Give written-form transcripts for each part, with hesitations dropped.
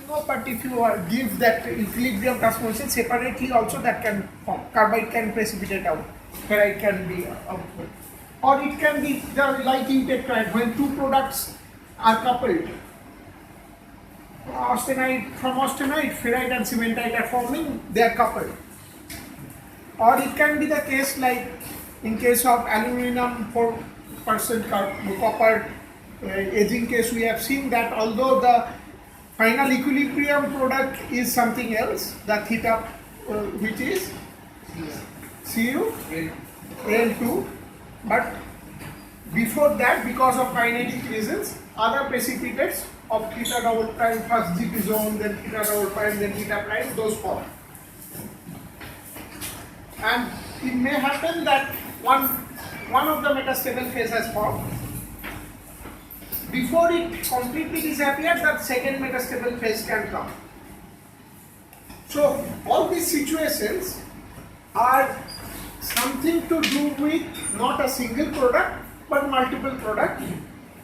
No, but if you give that equilibrium transformation separately also, that can form. Carbide can precipitate out, ferrite can be output. Or it can be the like in tetride when two products are coupled. From austenite, ferrite and cementite are forming, they are coupled. Or it can be the case like in case of aluminum 4% copper aging case, we have seen that although the final equilibrium product is something else, the theta which is Cu Al2, but before that, because of kinetic reasons, other precipitates of theta double prime, first GP zone, then theta double prime, then theta prime, those form. And it may happen that one of the metastable phase has formed. Before it completely disappears, that second metastable phase can come. So all these situations are something to do with not a single product but multiple products.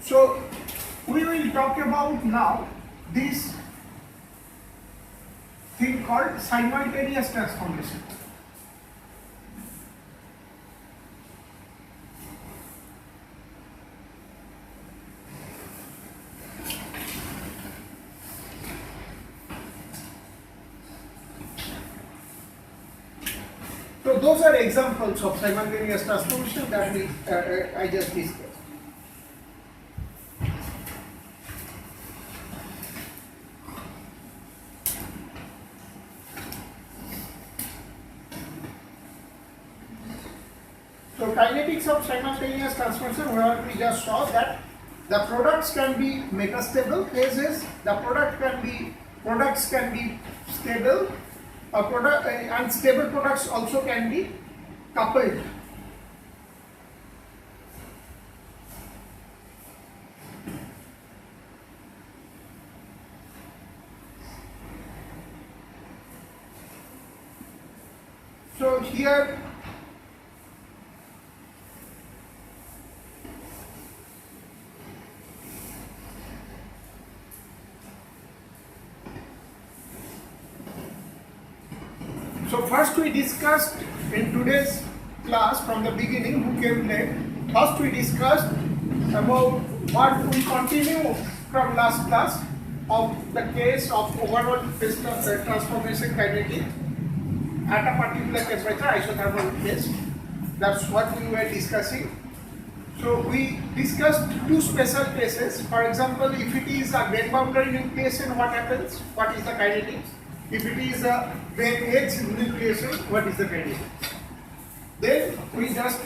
So we will talk about now this thing called simultaneous transformation. So those are examples of simultaneous transformation that I just discussed. So kinetics of simultaneous transformation, where we just saw that the products can be metastable phases, the products can be stable. And stable products also can be coupled. So here so first we discussed in today's class from the beginning, who came late, first we discussed about what we continue from last class of the case of overall phase transformation kinetic at a particular temperature, isothermal case. That's what we were discussing. So we discussed two special cases. For example, if it is a grain boundary nucleation, what happens? What is the kinetics? If it is a grain edge nucleation, what is the kinetics? Then we just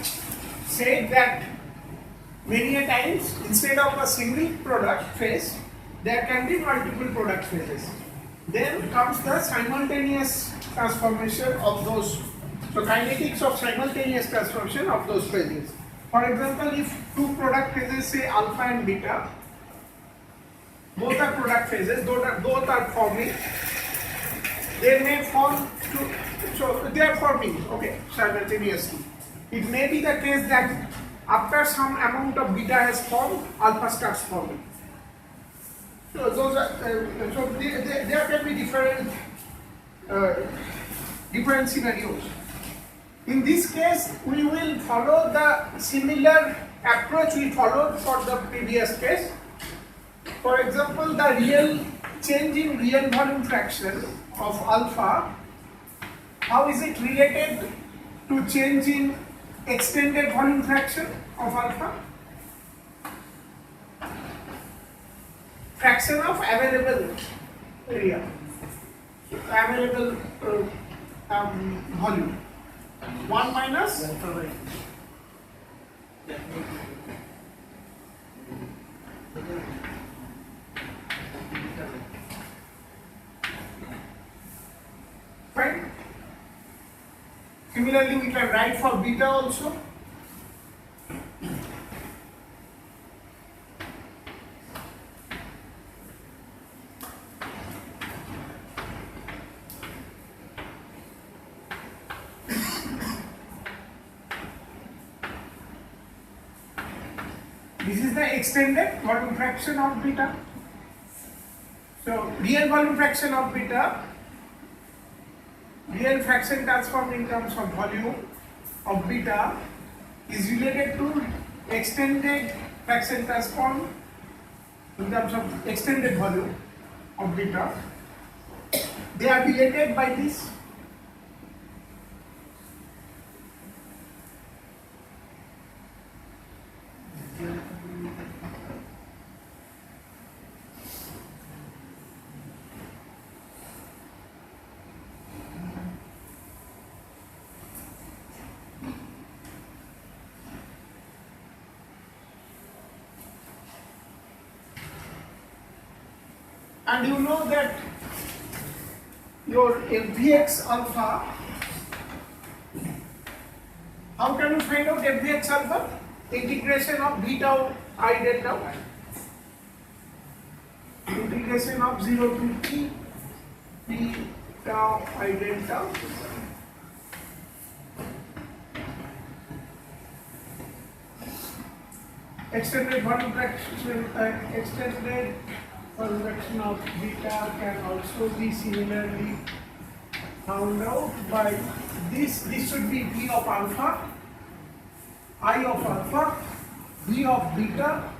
said that many a times instead of a single product phase, there can be multiple product phases. Then comes the simultaneous transformation of those. So kinetics of simultaneous transformation of those phases. For example, if two product phases, say alpha and beta, both are product phases, both are forming, they may form so they are forming, okay, simultaneously. It may be the case that after some amount of beta has formed, alpha starts forming. So those are there can be different scenarios. In this case, we will follow the similar approach we followed for the previous case. For example, the real change in real volume fraction of alpha, how is it related to change in extended volume fraction of alpha? Fraction of available area, available volume. 1 minus fine. Similarly, we can write for beta also. This is the extended volume fraction of beta. So real volume fraction of beta, real fraction transform in terms of volume of beta is related to extended fraction transform in terms of extended volume of beta. They are related by this. And you know that your Fvx alpha, how can you find out Fvx alpha? Integration of v tau I delta y. Integration of 0 to t v tau I delta. Extended volume fraction, extended convection of beta can also be similarly found out by this. This should be V of alpha, I of alpha, V of beta,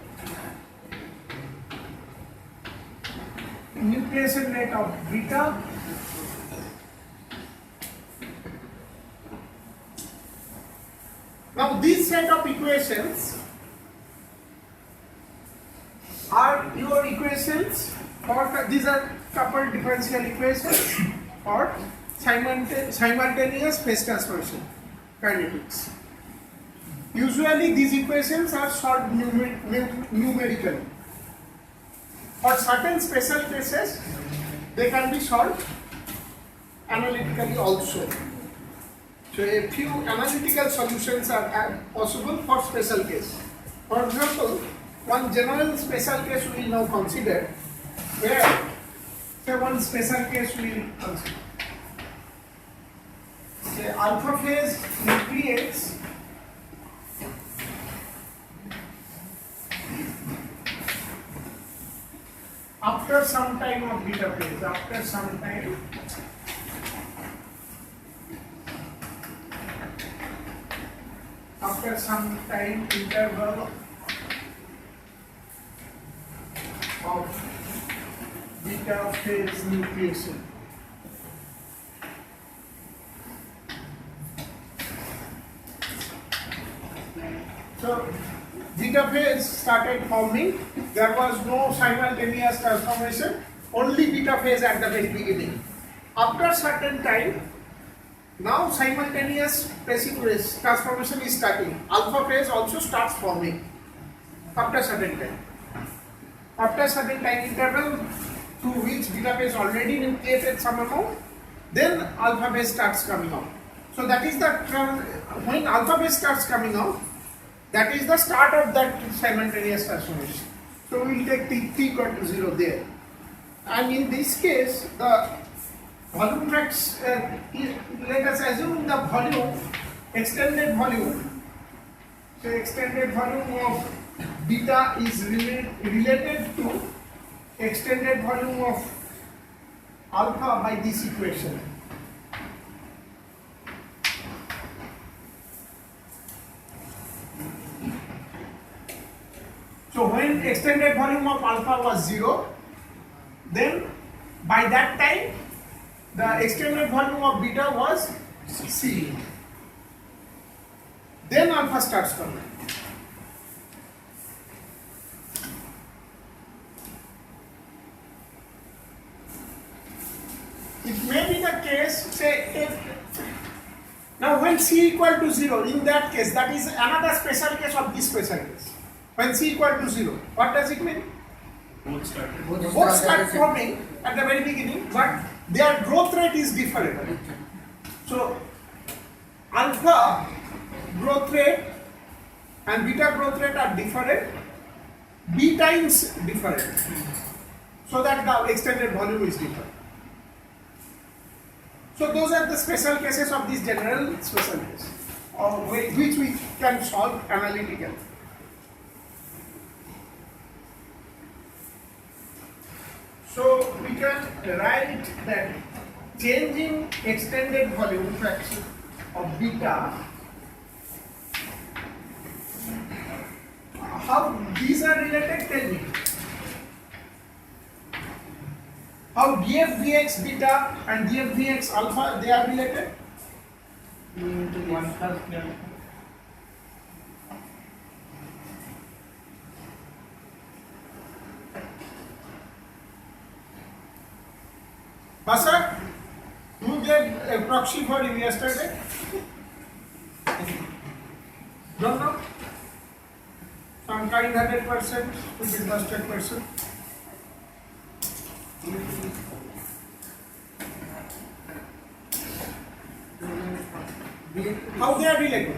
nucleation rate of beta, now this set of equations are your equations for, these are coupled differential equations for simultaneous phase transformation kinetics. Usually these equations are solved numerically. For certain special cases, they can be solved analytically also. So a few analytical solutions are possible for special case. For example, one general special case we will now consider, where say one special case we will consider. Say alpha phase nucleates after some time of beta phase, after some time interval of beta phase nucleation. So beta phase started forming, there was no simultaneous transformation, only beta phase at the very beginning. After certain time, now simultaneous phase transformation is starting. Alpha phase also starts forming after certain time. After certain time interval through which beta phase already nucleated some amount, then alpha phase starts coming out. So that is the when alpha phase starts coming out, that is the start of that simultaneous transformation. So we will take t equal to 0 there. And in this case, the volume fraction, let us assume the volume, extended volume. So extended volume of beta is related to extended volume of alpha by this equation. So when extended volume of alpha was 0, then by that time the extended volume of beta was C. Then alpha starts coming. It may be the case, say, if now when C equal to 0, in that case, that is another special case of this special case. When C equal to 0, what does it mean? Both start forming at the very beginning, but their growth rate is different. So alpha growth rate and beta growth rate are different, b times different, so that the extended volume is different. So those are the special cases of this general special case, which we can solve analytically. So we can write that changing extended volume fraction of beta, how these are related, tell me. How df beta and df alpha, they are related? 1 plus delta. Basa, who gave a proxy for you yesterday? Don't know? Some kind-hearted person, stupid bastard person. How they are related?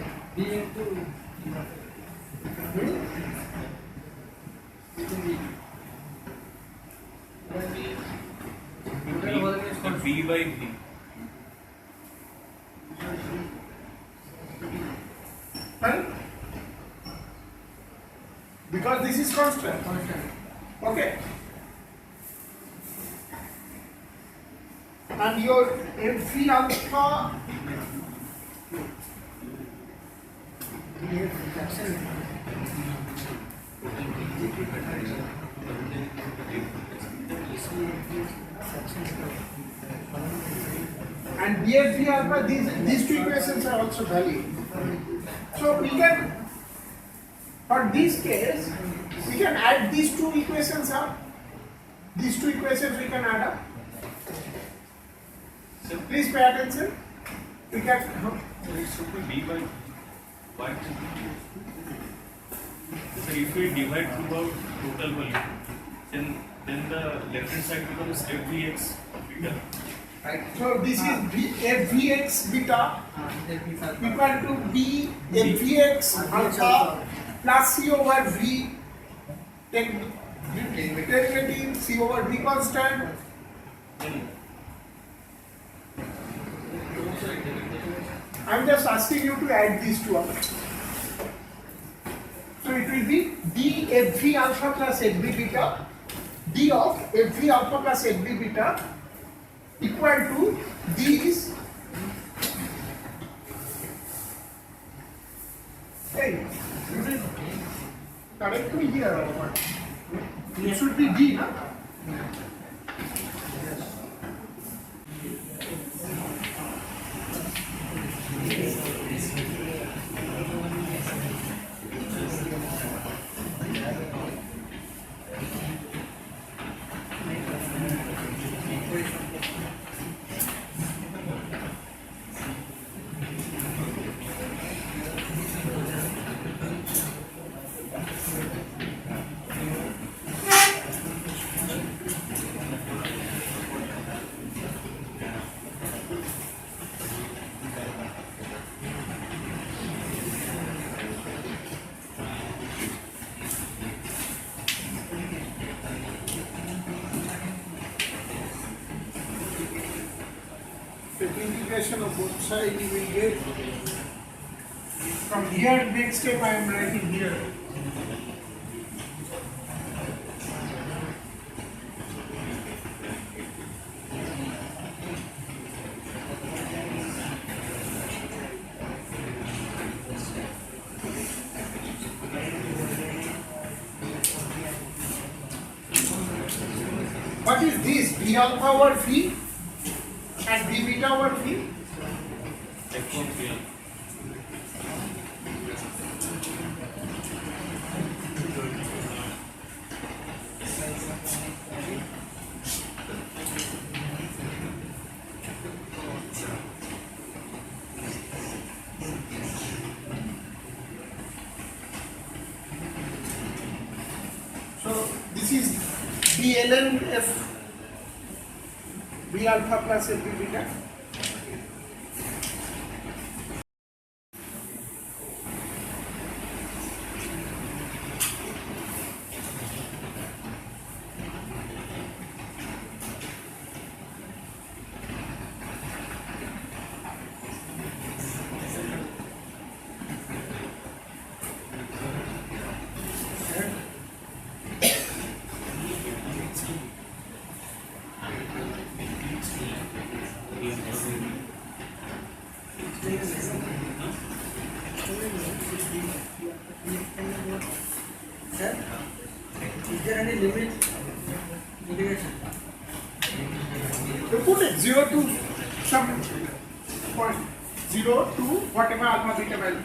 V by V. Right? Because this is constant. Okay. And your F3 alpha and DFV alpha, these two equations are also valid. So we can, for this case, we can add these two equations up. These two equations we can add up. So please pay attention. We can. It should be V by y. So if we divide throughout total volume, then the left hand side becomes FVX beta. Right. So this is Fvx beta equal to B Fvx alpha plus C over V derivative C over V constant. I'm just asking you to add these two up. So it will be D Fv alpha plus Fv beta, D of Fv alpha plus Fv beta equal to these. Hey, you will correct me here or what? It should be D, na? The integration of both sides you will get from here. Next step I am writing here. What is this? V alpha over V and V beta over V? F1 So this is V ln F V alpha plus F V beta. Sir, is there any limit derivation? You put it 0 to some point, 0 to whatever alpha beta value.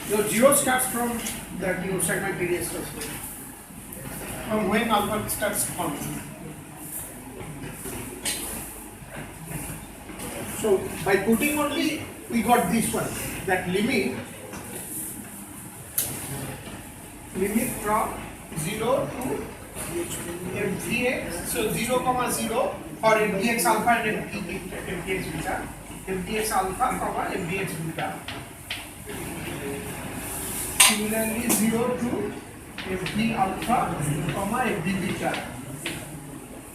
Your 0 starts from that your simultaneous transform. From when alpha starts forming. So by putting only we got this one, that limit from 0 to mdx, so 0 comma 0 for mdx alpha and mdx beta, mdx alpha comma mdx beta. Similarly 0 to md alpha comma md beta.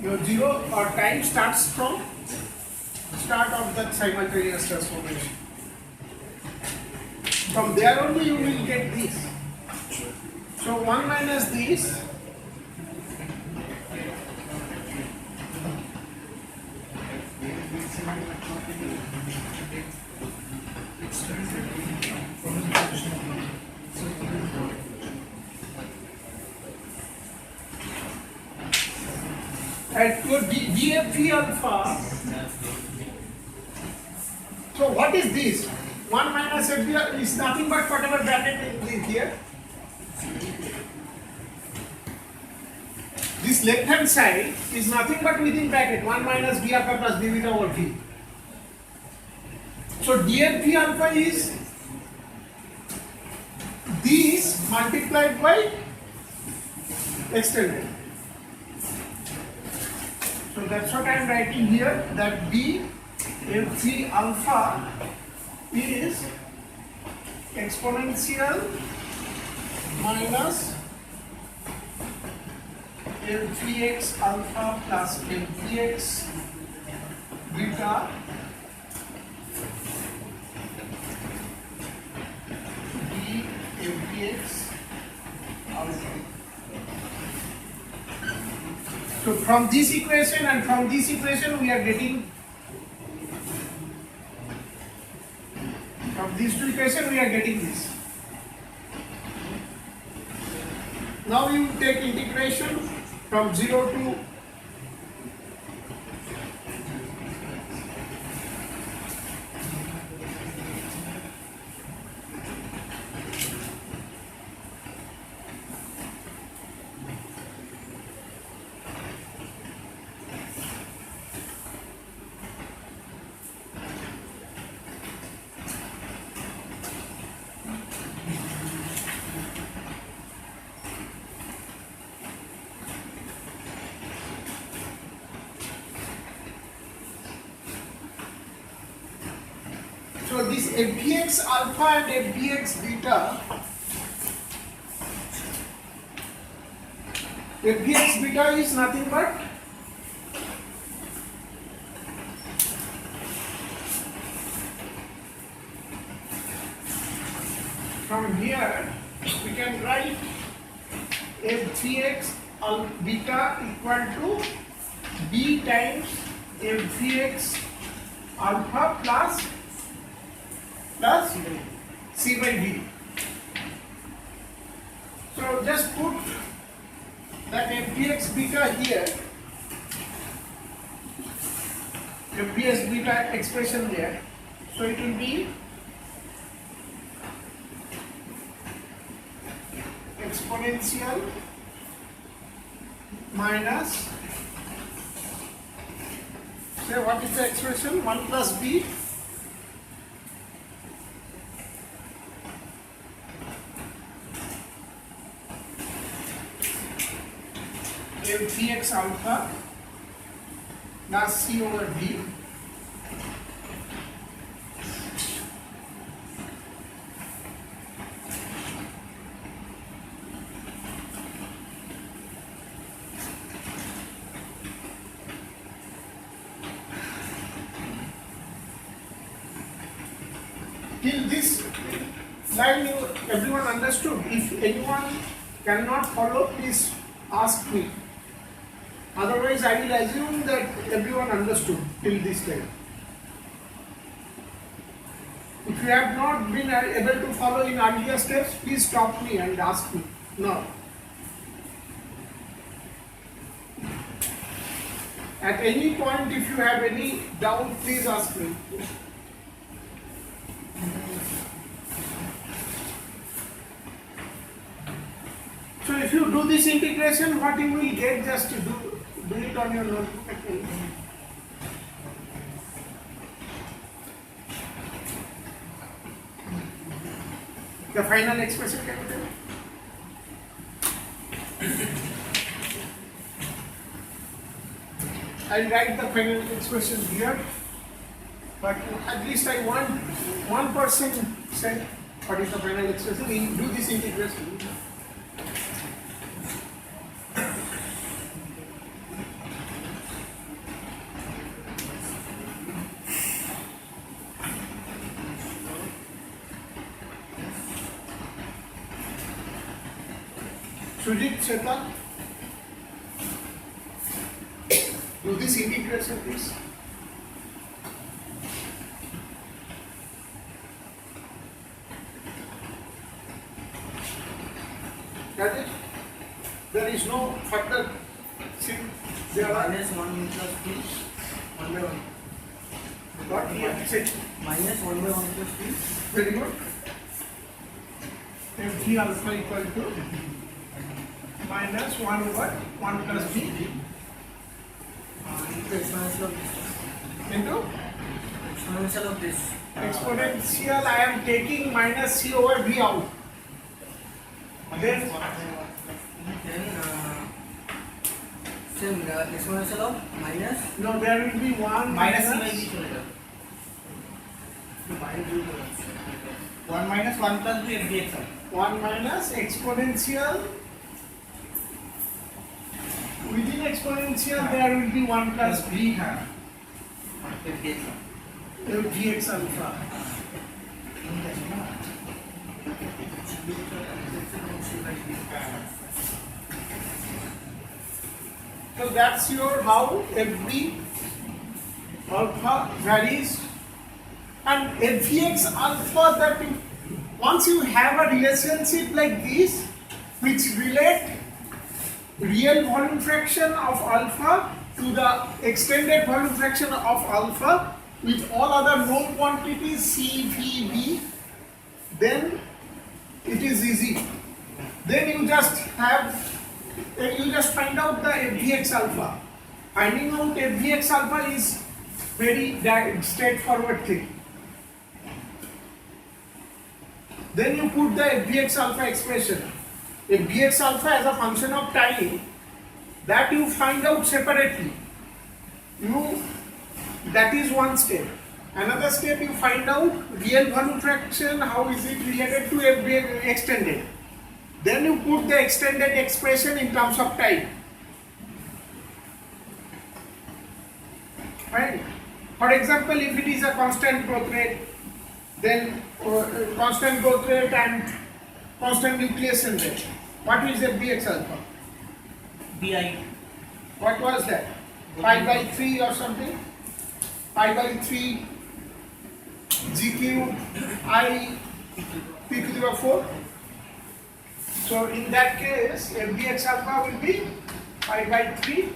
Your 0 or time starts from start of that simultaneous transformation. From there only you will get this. So 1 minus this at your dfp alpha. So what is this? 1 minus fp is nothing but whatever bracket is here. This left hand side is nothing but within bracket 1 minus d alpha plus d beta over v. So dfp alpha is this multiplied by extended. So that's what I am writing here, that dfp alpha is exponential minus mvx alpha plus mvx beta dmvx alpha. So from this equation and from this equation we are getting, from these two equations we are getting this. Now you take integration from 0 to so this fbx alpha and fbx beta, fbx beta is nothing but from here we can write fbx beta equal to b times fbx alpha plus c by d. So just put that fbx beta here, fbx beta expression there. So it will be exponential minus, say what is the expression, 1 plus b mvx alpha plus c over d till this line everyone understood. If anyone cannot follow, please ask me. Otherwise, I will assume that everyone understood till this time. If you have not been able to follow in earlier steps, please stop me and ask me. No. At any point, if you have any doubt, please ask me. So if you do this integration, what you will get, just do it on your notebook again. The final expression can be done. I'll write the final expression here, but at least I want one person say what is the final expression. We do this integration. Sujit, Sheta, do this integration, please. Got it? There is no further. See, there are minus 1 plus 3 1 by 1. what we have said. Minus 1 by 1 plus 3. Very good. F alpha equal to minus 1 over 1 plus b Exponential of this. into Exponential of this. exponential. I am taking minus c over b out. Then Same exponential of minus no, there will be 1 minus c by minus b चलेगा. 1 minus 1 plus b f dx. 1 minus exponential. Within exponential, there will be 1 plus b f dx. dx alpha. So that's your how FB alpha varies, and Fx alpha, that once you have a relationship like this, which relate real volume fraction of alpha to the extended volume fraction of alpha with all other known quantities C, V, V, then it is easy. Then you just find out the Fvx alpha. Finding out Fvx alpha is very straightforward thing. Then you put the Fvx alpha expression. Fvx alpha as a function of time, that you find out separately. That is one step. Another step, you find out real volume fraction, how is it related to Fv extended. Then you put the extended expression in terms of time. Right? For example, if it is a constant growth rate, then constant growth rate and constant nucleation rate. What is Fvx alpha? bi. What was that? Pi by 3 or something? Pi by 3 g cube I p to the power 4. So in that case, Fvx alpha will be pi by 3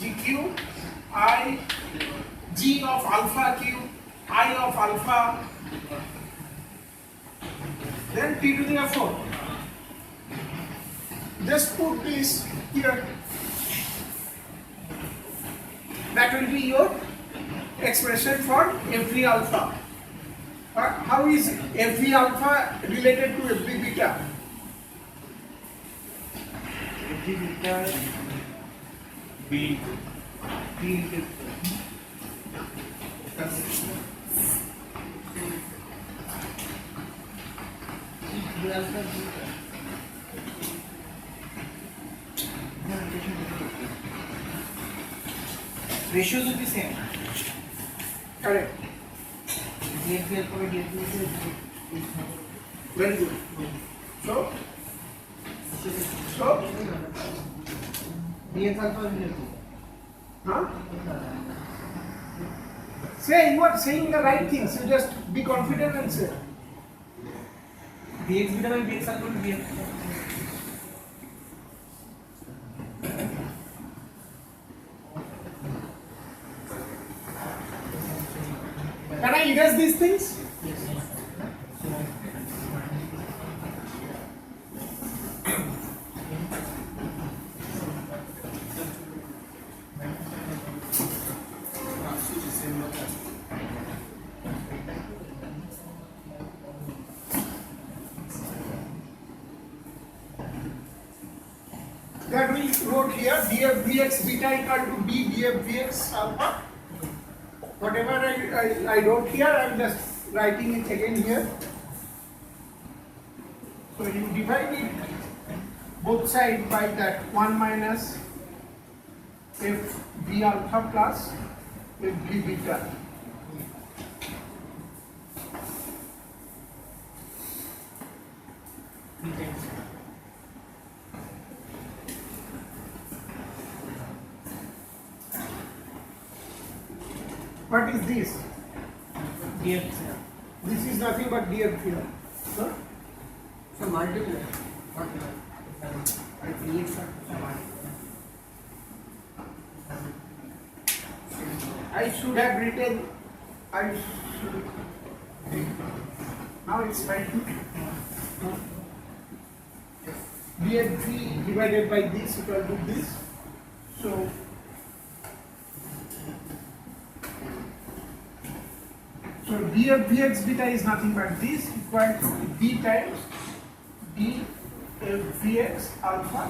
g cube I g of alpha cube I of alpha, then t to the power 4. Just put this here. That will be your expression for Fv alpha. How is Fv alpha related to Fv beta? F beta B b into ratios will be same. Correct. df alpha by df is Very good. So df alpha will be huh? Say you are saying the right things. You just be confident and say. bx beta by bx alpha to bx. Can I erase these things? That we wrote here df dx beta equal to b df dx alpha. Whatever I wrote here, I am just writing it again here. So you divide it both sides by that 1 minus f b alpha plus f b beta. What is this? df. This is nothing but df here. Huh? So multiply. Not dx alpha. I should have written. Now it's fine. df3 divided by this equal to this. So df dx beta is nothing but this equal to b times df dx alpha.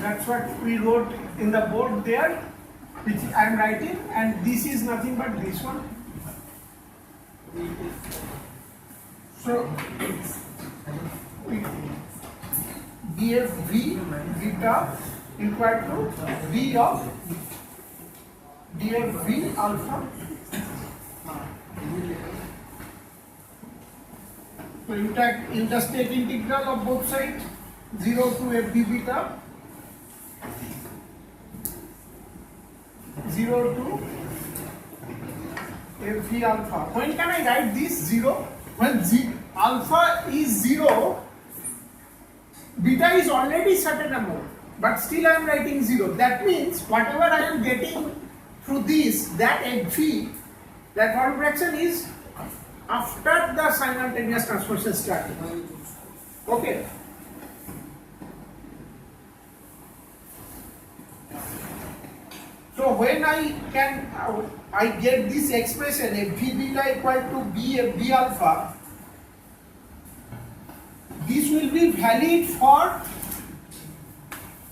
That's what we wrote in the board there, which I am writing, and this is nothing but this one. So df v beta equal to v of df v alpha. So you just take integral of both sides, 0 to f b beta, 0 to f v alpha. When can I write this 0? When alpha is 0, beta is already certain amount, but still I am writing 0. That means whatever I am getting through this, that f v, that one fraction is after the simultaneous transformation started. Okay. So when I get this expression f v beta equal to b f b alpha, this will be valid for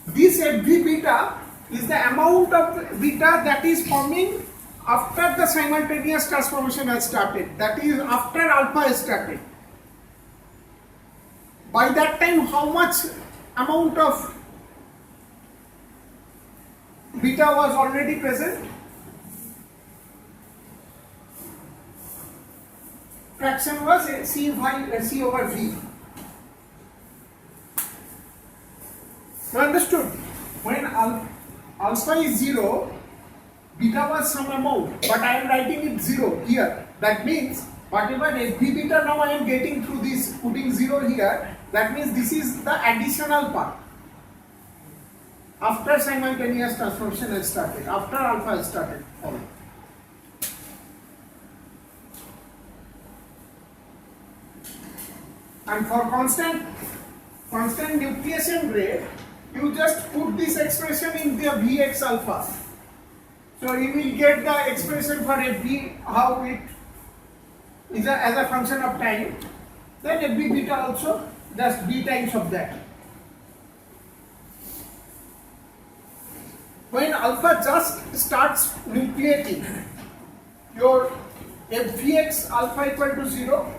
this f v beta is the amount of beta that is forming after the simultaneous transformation has started, that is after alpha has started. By that time, how much amount of beta was already present? Fraction was C over V. You understood? When alpha is 0, beta was some amount, but I am writing it 0 here. That means whatever f b beta now I am getting through this, putting 0 here, that means this is the additional part. After simultaneous transformation has started, after alpha has started. And for constant nucleation rate, you just put this expression in the Vx alpha. So you will get the expression for Fb, how it is as a function of time. Then Fb beta also, just b times of that. When alpha just starts nucleating, your Fvx alpha equal to 0.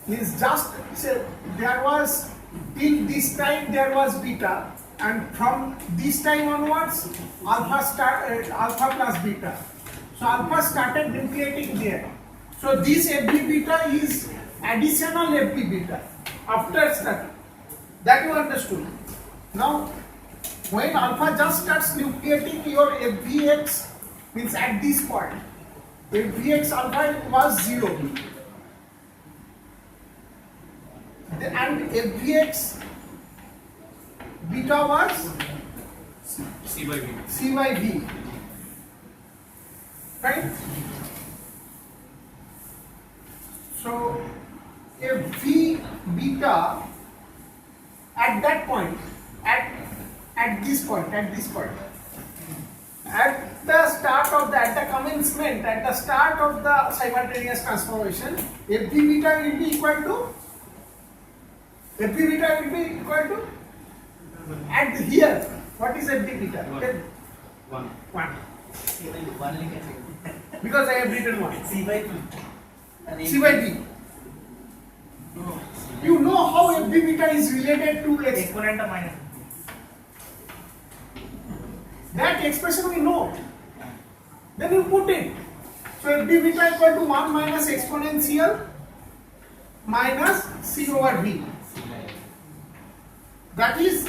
Is just, say, there was, till this time there was beta, and from this time onwards alpha plus beta. So alpha started nucleating there. So this Fb beta is additional Fb beta after starting. That you understood. Now when alpha just starts nucleating, your FVX means at this point, FVX alpha was 0 and FVX beta was C by V. C by V, right? So if V beta at that point, at this point, at the start of the, at the commencement, at the start of the simultaneous transformation, FV beta will be equal to at here. What is FV beta? One. 1. One लिखे थे Because I have written 1. C by P and C by B. no You know how FV beta is related to X. exponent of minus That expression we know. Then you put it. So FV beta equal to 1 minus exponential minus C over V. That is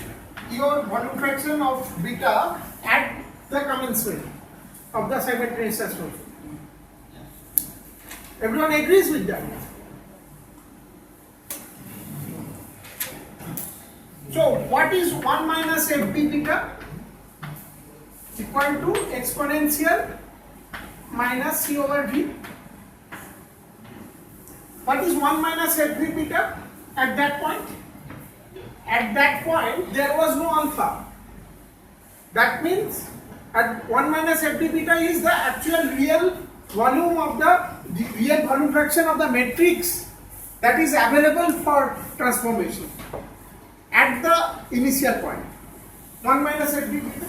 your volume fraction of beta at the commencement of the simultaneous transformation. Everyone agrees with that? So what is 1 minus FB beta? Equal to exponential minus C over V. What is 1 minus FB beta at that point? At that point, there was no alpha. That means at 1 minus FD beta is the actual real volume of the real volume fraction of the matrix that is available for transformation at the initial point. 1 minus FD beta,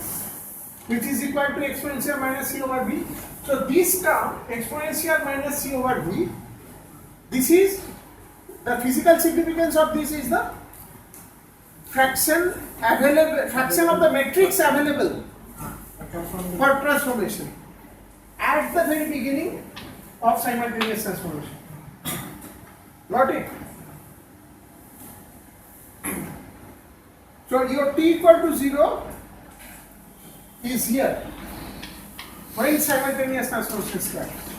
which is equal to exponential minus C over V. So this term, exponential minus C over V, this is the physical significance of this is the fraction of the matrix available for transformation at the very beginning of simultaneous transformation. Got it? So your t equal to 0 is here when simultaneous transformation starts.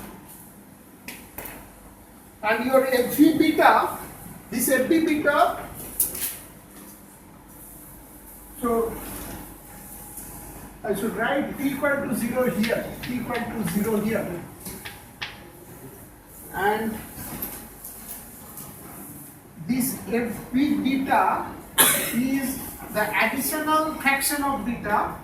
And your FV beta, this FV beta, so I should write t equal to 0 here, t equal to 0 here, and this FV beta is the additional fraction of beta,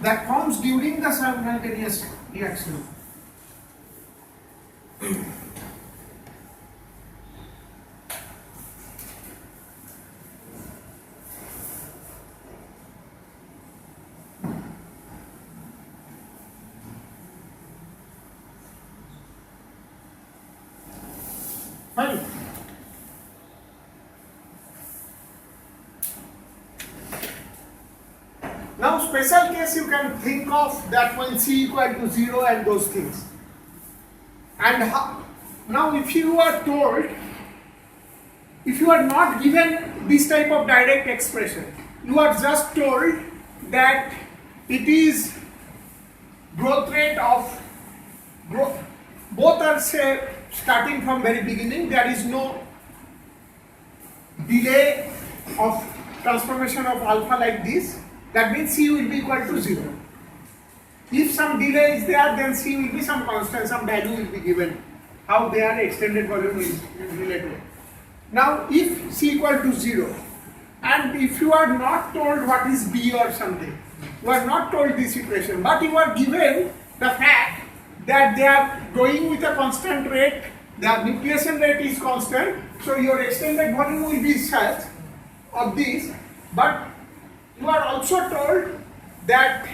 that forms during the simultaneous reaction. Fine. Now special case you can think of that when C equal to 0 and those things. And now if you are told, if you are not given this type of direct expression, you are just told that it is growth rate of growth, both are say starting from very beginning, there is no delay of transformation of alpha like this, that means C will be equal to 0. If some delay is there, then C will be some constant, some value will be given, how their extended volume is related. Now if C equal to 0, and if you are not told what is B or something, you are not told this equation, but you are given the fact that they are going with a constant rate, the nucleation rate is constant, so your extended volume will be such of this, but you are also told that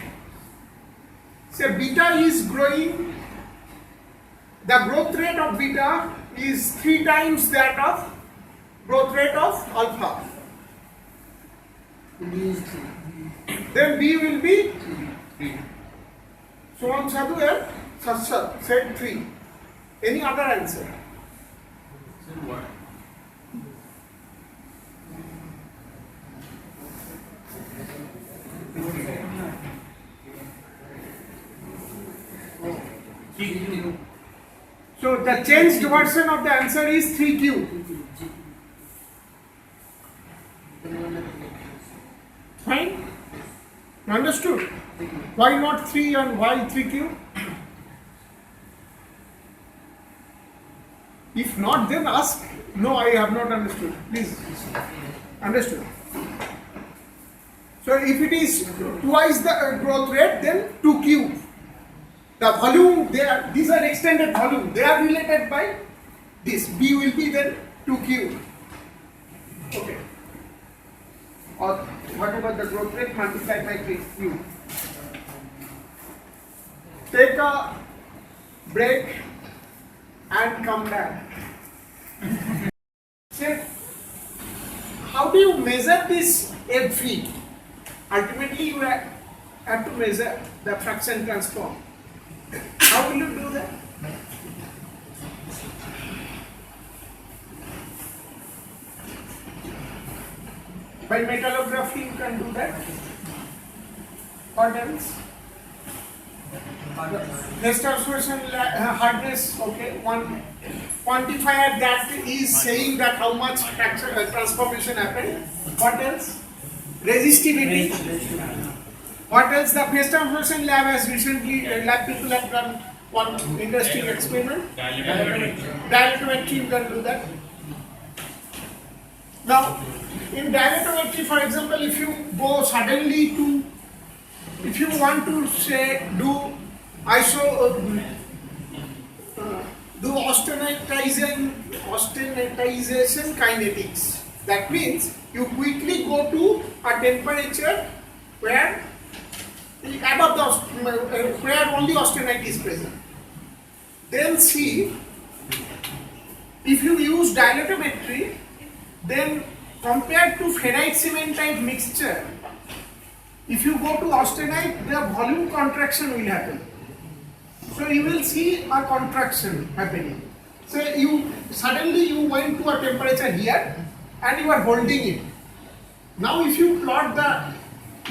say beta is growing, the growth rate of beta is 3 times that of growth rate of alpha. Then B will be 3. Suman Sadhu and Sashat said 3. Any other answer? Sir, what? So the changed version of the answer is 3Q. Fine? Understood? Why not 3 and why 3Q? If not, then ask. No, I have not understood. Please. Understood. So if it is twice the growth rate, then 2Q. The volume, these are extended volume. They are related by this. B will be then 2Q. Okay. Or whatever the growth rate multiplied by Q. Take a break and come back. Say, how do you measure this FV? Ultimately, you have to measure the fraction transform. How will you do that? By metallography, you can do that. What else? Next transformation hardness, okay. One quantifier that is saying that how much transformation happened. What else? Resistivity. What else? The phase transformation lab has recently, lab people have done one interesting experiment. Dialectrometry, you can do that. Now, in dialectrometry, for example, if you go suddenly to, if you want to say do austenitization kinetics, that means you quickly go to a temperature where above the where only austenite is present. Then see, if you use dialectrometry, then compared to ferrite cementite mixture, if you go to austenite, the volume contraction will happen. So you will see a contraction happening. So you suddenly went to a temperature here and you are holding it. Now if you plot the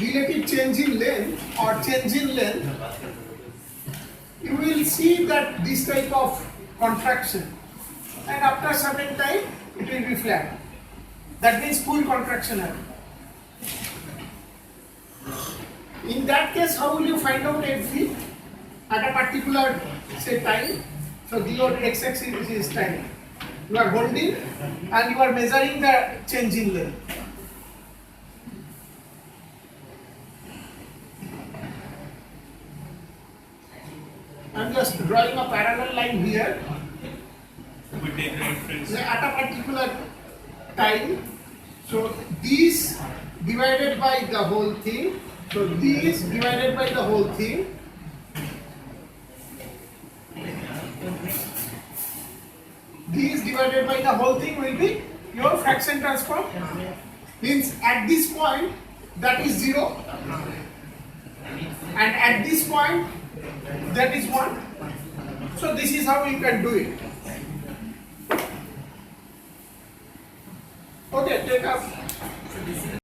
relative change in length or change in length, you will see that this type of contraction, and after a certain time it will be flat. That means full contraction happens. In that case, how will you find out FV at a particular say time? So your x-axis is time. You are holding and you are measuring the change in length. I am just drawing a parallel line here. We take the reference. At a particular time. So this divided by the whole thing. So this divided by the whole thing. This divided by the whole thing will be your fraction transform. Means at this point that is 0. And at this point that is 1. So this is how you can do it. Okay, take up.